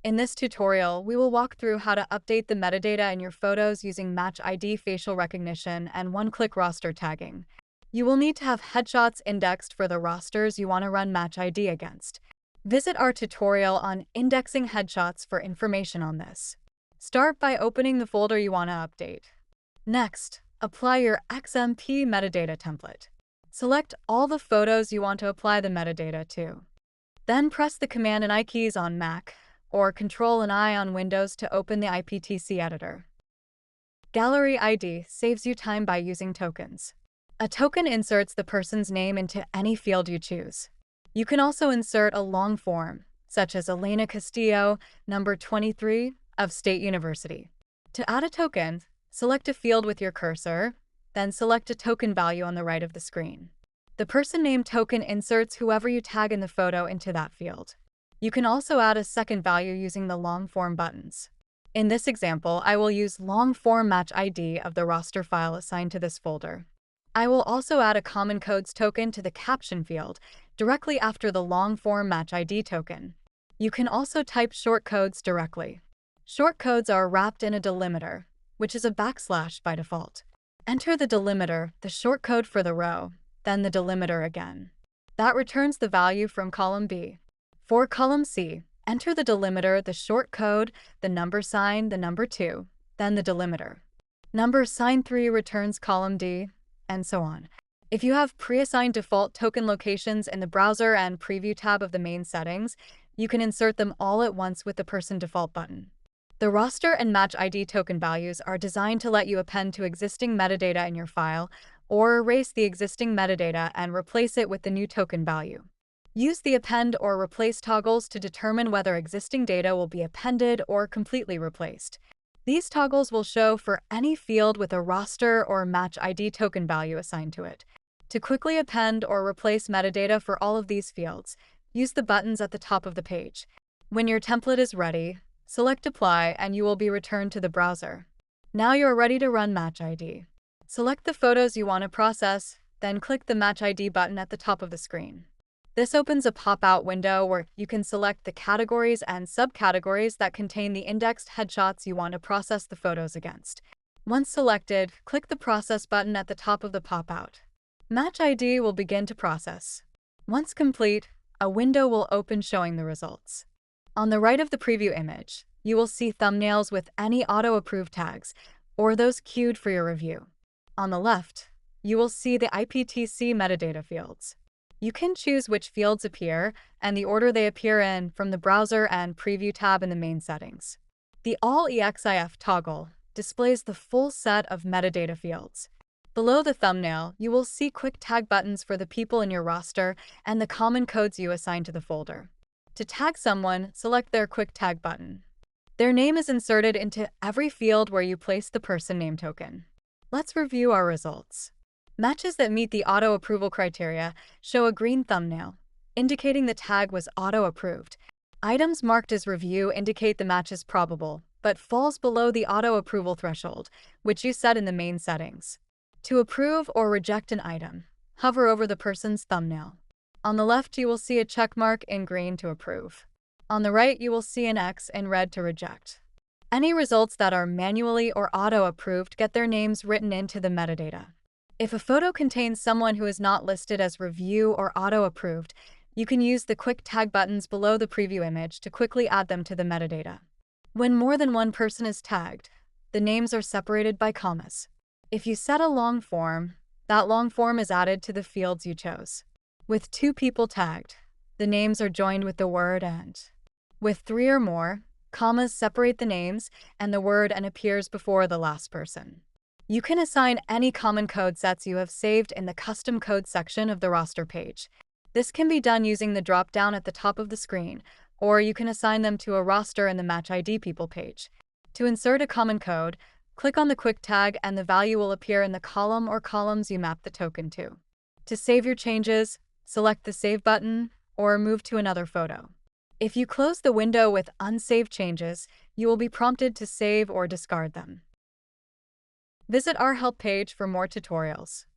In this tutorial, we will walk through how to update the metadata in your photos using MatchID facial recognition and one-click roster tagging. You will need to have headshots indexed for the rosters you want to run MatchID against. Visit our tutorial on indexing headshots for information on this. Start by opening the folder you want to update. Next, apply your XMP metadata template. Select all the photos you want to apply the metadata to. Then press the Command and I keys on Mac, or Control and I on Windows to open the IPTC editor. GalleryID saves you time by using tokens. A token inserts the person's name into any field you choose. You can also insert a long form, such as Elena Castillo, number 23, of State University. To add a token, select a field with your cursor, then select a token value on the right of the screen. The person name token inserts whoever you tag in the photo into that field. You can also add a second value using the long form buttons. In this example, I will use long form MatchID of the roster file assigned to this folder. I will also add a common codes token to the caption field directly after the long form MatchID token. You can also type short codes directly. Short codes are wrapped in a delimiter, which is a backslash by default. Enter the delimiter, the short code for the row, then the delimiter again. That returns the value from column B. For column C, enter the delimiter, the short code, the number sign, the number 2, then the delimiter. Number sign 3 returns column D, and so on. If you have pre-assigned default token locations in the browser and preview tab of the main settings, you can insert them all at once with the person default button. The roster and MatchID token values are designed to let you append to existing metadata in your file or erase the existing metadata and replace it with the new token value. Use the append or replace toggles to determine whether existing data will be appended or completely replaced. These toggles will show for any field with a roster or MatchID token value assigned to it. To quickly append or replace metadata for all of these fields, use the buttons at the top of the page. When your template is ready, select Apply and you will be returned to the browser. Now you are ready to run MatchID. Select the photos you want to process, then click the MatchID button at the top of the screen. This opens a pop-out window where you can select the categories and subcategories that contain the indexed headshots you want to process the photos against. Once selected, click the Process button at the top of the pop-out. MatchID will begin to process. Once complete, a window will open showing the results. On the right of the preview image, you will see thumbnails with any auto-approved tags, or those queued for your review. On the left, you will see the IPTC metadata fields. You can choose which fields appear and the order they appear in from the Browser and Preview tab in the main settings. The All EXIF toggle displays the full set of metadata fields. Below the thumbnail, you will see quick tag buttons for the people in your roster and the common codes you assign to the folder. To tag someone, select their quick tag button. Their name is inserted into every field where you place the person name token. Let's review our results. Matches that meet the auto-approval criteria show a green thumbnail, indicating the tag was auto-approved. Items marked as review indicate the match is probable, but falls below the auto-approval threshold, which you set in the main settings. To approve or reject an item, hover over the person's thumbnail. On the left, you will see a check mark in green to approve. On the right, you will see an X in red to reject. Any results that are manually or auto-approved get their names written into the metadata. If a photo contains someone who is not listed as review or auto-approved, you can use the quick tag buttons below the preview image to quickly add them to the metadata. When more than one person is tagged, the names are separated by commas. If you set a long form, that long form is added to the fields you chose. With 2 people tagged, the names are joined with the word and. With 3 or more, commas separate the names and the word and appears before the last person. You can assign any common code sets you have saved in the Custom Code section of the roster page. This can be done using the drop-down at the top of the screen, or you can assign them to a roster in the MatchID People page. To insert a common code, click on the quick tag and the value will appear in the column or columns you map the token to. To save your changes, select the Save button or move to another photo. If you close the window with unsaved changes, you will be prompted to save or discard them. Visit our help page for more tutorials.